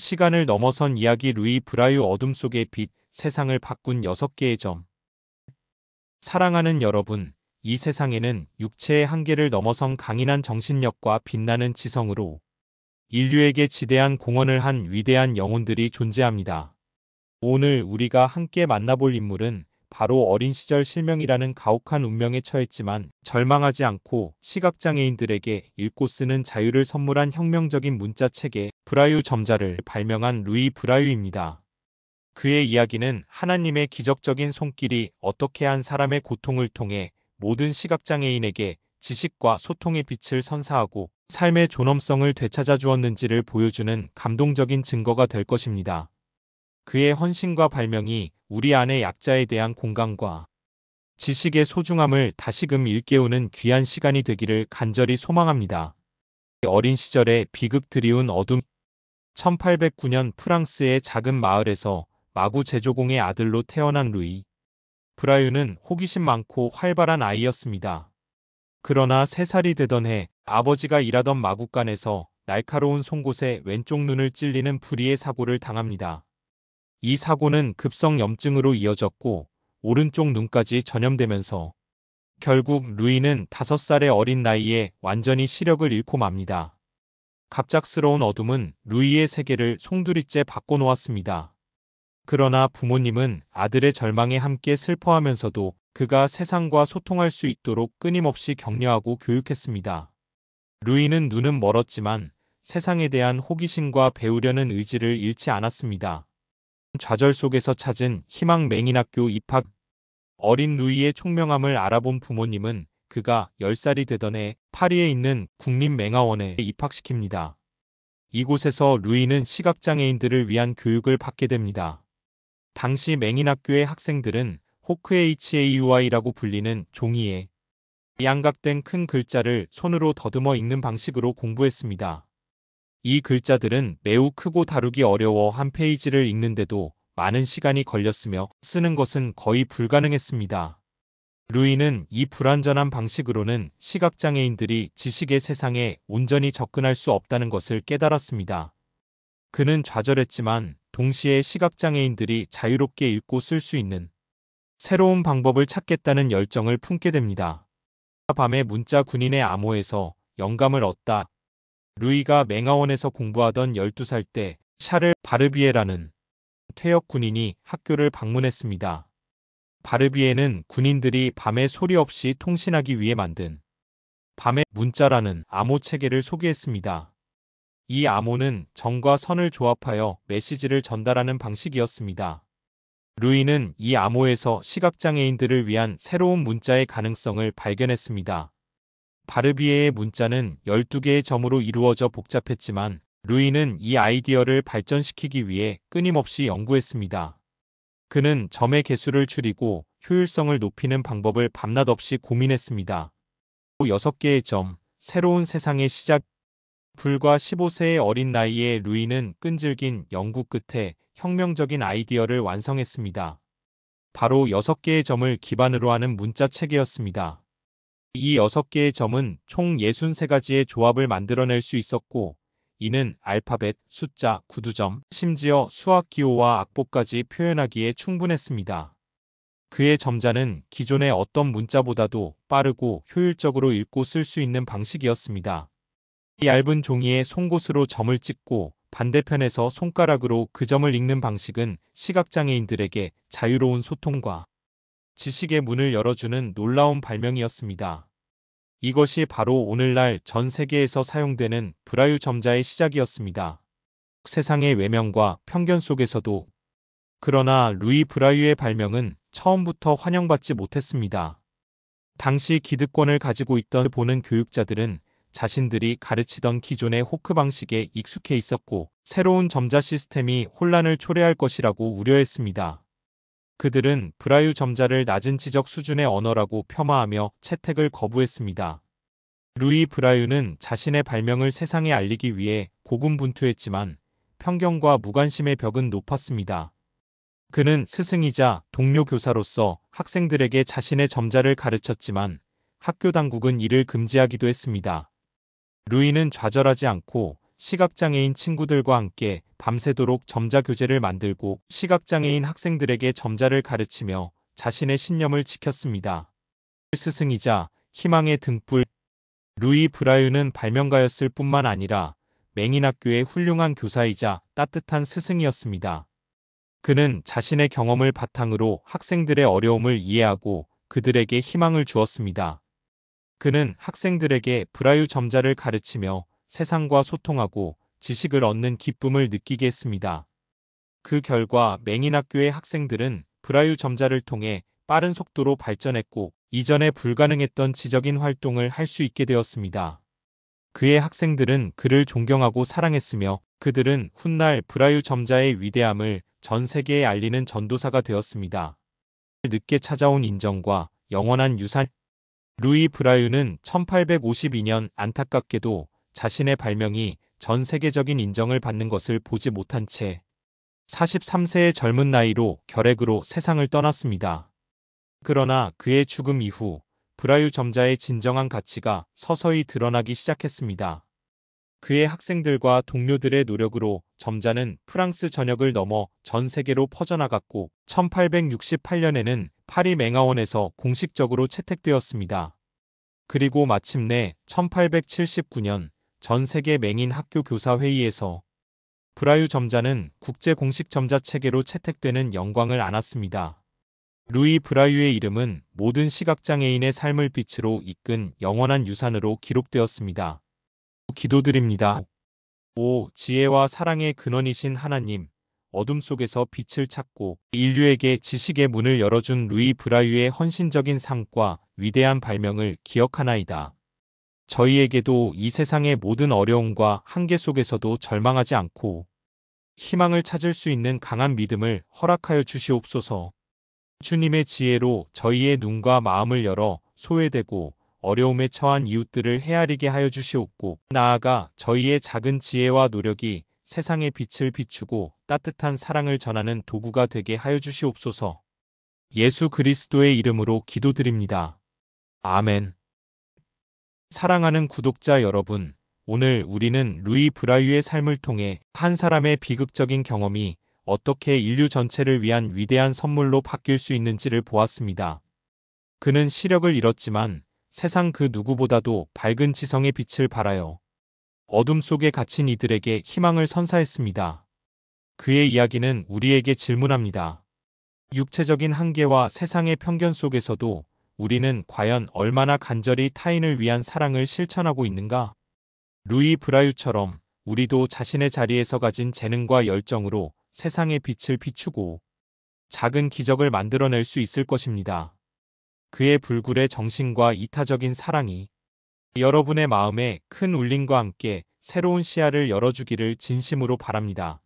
시간을 넘어선 이야기 루이 브라유 어둠 속의 빛, 세상을 바꾼 6개의 점. 사랑하는 여러분, 이 세상에는 육체의 한계를 넘어선 강인한 정신력과 빛나는 지성으로 인류에게 지대한 공헌을 한 위대한 영혼들이 존재합니다. 오늘 우리가 함께 만나볼 인물은 바로 어린 시절 실명이라는 가혹한 운명에 처했지만 절망하지 않고 시각장애인들에게 읽고 쓰는 자유를 선물한 혁명적인 문자체계 브라유 점자를 발명한 루이 브라유입니다. 그의 이야기는 하나님의 기적적인 손길이 어떻게 한 사람의 고통을 통해 모든 시각장애인에게 지식과 소통의 빛을 선사하고 삶의 존엄성을 되찾아 주었는지를 보여주는 감동적인 증거가 될 것입니다. 그의 헌신과 발명이 우리 안의 약자에 대한 공감과 지식의 소중함을 다시금 일깨우는 귀한 시간이 되기를 간절히 소망합니다. 어린 시절에 비극 드리운 어둠. 1809년 프랑스의 작은 마을에서 마구 제조공의 아들로 태어난 루이 브라유는 호기심 많고 활발한 아이였습니다. 그러나 3살이 되던 해 아버지가 일하던 마구간에서 날카로운 송곳에 왼쪽 눈을 찔리는 불의의 사고를 당합니다. 이 사고는 급성염증으로 이어졌고 오른쪽 눈까지 전염되면서 결국 루이는 5살의 어린 나이에 완전히 시력을 잃고 맙니다. 갑작스러운 어둠은 루이의 세계를 송두리째 바꿔놓았습니다. 그러나 부모님은 아들의 절망에 함께 슬퍼하면서도 그가 세상과 소통할 수 있도록 끊임없이 격려하고 교육했습니다. 루이는 눈은 멀었지만 세상에 대한 호기심과 배우려는 의지를 잃지 않았습니다. 좌절 속에서 찾은 희망. 맹인학교 입학. 어린 루이의 총명함을 알아본 부모님은 그가 10살이 되던 해 파리에 있는 국립맹아원에 입학시킵니다. 이곳에서 루이는 시각장애인들을 위한 교육을 받게 됩니다. 당시 맹인학교의 학생들은 호크HAUI라고 불리는 종이에 양각된 큰 글자를 손으로 더듬어 읽는 방식으로 공부했습니다. 이 글자들은 매우 크고 다루기 어려워 한 페이지를 읽는데도 많은 시간이 걸렸으며 쓰는 것은 거의 불가능했습니다. 루이는 이 불완전한 방식으로는 시각장애인들이 지식의 세상에 온전히 접근할 수 없다는 것을 깨달았습니다. 그는 좌절했지만 동시에 시각장애인들이 자유롭게 읽고 쓸 수 있는 새로운 방법을 찾겠다는 열정을 품게 됩니다. 밤에 문자 군인의 암호에서 영감을 얻다. 루이가 맹아원에서 공부하던 12살 때 샤를 바르비에라는 퇴역 군인이 학교를 방문했습니다. 바르비에는 군인들이 밤에 소리 없이 통신하기 위해 만든 밤의 문자라는 암호 체계를 소개했습니다. 이 암호는 점과 선을 조합하여 메시지를 전달하는 방식이었습니다. 루이는 이 암호에서 시각장애인들을 위한 새로운 문자의 가능성을 발견했습니다. 바르비에의 문자는 12개의 점으로 이루어져 복잡했지만 루이는 이 아이디어를 발전시키기 위해 끊임없이 연구했습니다. 그는 점의 개수를 줄이고 효율성을 높이는 방법을 밤낮 없이 고민했습니다. 6개의 점, 새로운 세상의 시작. 불과 15세의 어린 나이에 루이는 끈질긴 연구 끝에 혁명적인 아이디어를 완성했습니다. 바로 6개의 점을 기반으로 하는 문자 체계였습니다. 이 6개의 점은 총 63가지의 조합을 만들어낼 수 있었고 이는 알파벳, 숫자, 구두점, 심지어 수학 기호와 악보까지 표현하기에 충분했습니다. 그의 점자는 기존의 어떤 문자보다도 빠르고 효율적으로 읽고 쓸 수 있는 방식이었습니다. 이 얇은 종이에 송곳으로 점을 찍고 반대편에서 손가락으로 그 점을 읽는 방식은 시각장애인들에게 자유로운 소통과 지식의 문을 열어주는 놀라운 발명이었습니다. 이것이 바로 오늘날 전 세계에서 사용되는 브라유 점자의 시작이었습니다. 세상의 외면과 편견 속에서도. 그러나 루이 브라유의 발명은 처음부터 환영받지 못했습니다. 당시 기득권을 가지고 있던 보는 교육자들은 자신들이 가르치던 기존의 호크 방식에 익숙해 있었고 새로운 점자 시스템이 혼란을 초래할 것이라고 우려했습니다. 그들은 브라유 점자를 낮은 지적 수준의 언어라고 폄하하며 채택을 거부했습니다. 루이 브라유는 자신의 발명을 세상에 알리기 위해 고군분투했지만 편견과 무관심의 벽은 높았습니다. 그는 스승이자 동료 교사로서 학생들에게 자신의 점자를 가르쳤지만 학교 당국은 이를 금지하기도 했습니다. 루이는 좌절하지 않고 시각장애인 친구들과 함께 밤새도록 점자 교재를 만들고 시각장애인 학생들에게 점자를 가르치며 자신의 신념을 지켰습니다. 스승이자 희망의 등불 루이 브라유는 발명가였을 뿐만 아니라 맹인학교의 훌륭한 교사이자 따뜻한 스승이었습니다. 그는 자신의 경험을 바탕으로 학생들의 어려움을 이해하고 그들에게 희망을 주었습니다. 그는 학생들에게 브라유 점자를 가르치며 세상과 소통하고 지식을 얻는 기쁨을 느끼게 했습니다. 그 결과 맹인학교의 학생들은 브라유 점자를 통해 빠른 속도로 발전했고 이전에 불가능했던 지적인 활동을 할 수 있게 되었습니다. 그의 학생들은 그를 존경하고 사랑했으며 그들은 훗날 브라유 점자의 위대함을 전 세계에 알리는 전도사가 되었습니다. 늦게 찾아온 인정과 영원한 유산 루이 브라유는 1852년 안타깝게도 자신의 발명이 전 세계적인 인정을 받는 것을 보지 못한 채 43세의 젊은 나이로 결핵으로 세상을 떠났습니다. 그러나 그의 죽음 이후 브라유 점자의 진정한 가치가 서서히 드러나기 시작했습니다. 그의 학생들과 동료들의 노력으로 점자는 프랑스 전역을 넘어 전 세계로 퍼져나갔고 1868년에는 파리 맹아원에서 공식적으로 채택되었습니다. 그리고 마침내 1879년 전 세계 맹인 학교 교사 회의에서 브라유 점자는 국제 공식 점자 체계로 채택되는 영광을 안았습니다. 루이 브라유의 이름은 모든 시각장애인의 삶을 빛으로 이끈 영원한 유산으로 기록되었습니다. 기도드립니다. 오 지혜와 사랑의 근원이신 하나님, 어둠 속에서 빛을 찾고 인류에게 지식의 문을 열어준 루이 브라유의 헌신적인 삶과 위대한 발명을 기억하나이다. 저희에게도 이 세상의 모든 어려움과 한계 속에서도 절망하지 않고 희망을 찾을 수 있는 강한 믿음을 허락하여 주시옵소서. 주님의 지혜로 저희의 눈과 마음을 열어 소외되고 어려움에 처한 이웃들을 헤아리게 하여 주시옵고 나아가 저희의 작은 지혜와 노력이 세상의 빛을 비추고 따뜻한 사랑을 전하는 도구가 되게 하여 주시옵소서. 예수 그리스도의 이름으로 기도드립니다. 아멘. 사랑하는 구독자 여러분, 오늘 우리는 루이 브라유의 삶을 통해 한 사람의 비극적인 경험이 어떻게 인류 전체를 위한 위대한 선물로 바뀔 수 있는지를 보았습니다. 그는 시력을 잃었지만 세상 그 누구보다도 밝은 지성의 빛을 발하여 어둠 속에 갇힌 이들에게 희망을 선사했습니다. 그의 이야기는 우리에게 질문합니다. 육체적인 한계와 세상의 편견 속에서도 우리는 과연 얼마나 간절히 타인을 위한 사랑을 실천하고 있는가? 루이 브라유처럼 우리도 자신의 자리에서 가진 재능과 열정으로 세상의 빛을 비추고 작은 기적을 만들어낼 수 있을 것입니다. 그의 불굴의 정신과 이타적인 사랑이 여러분의 마음에 큰 울림과 함께 새로운 시야를 열어주기를 진심으로 바랍니다.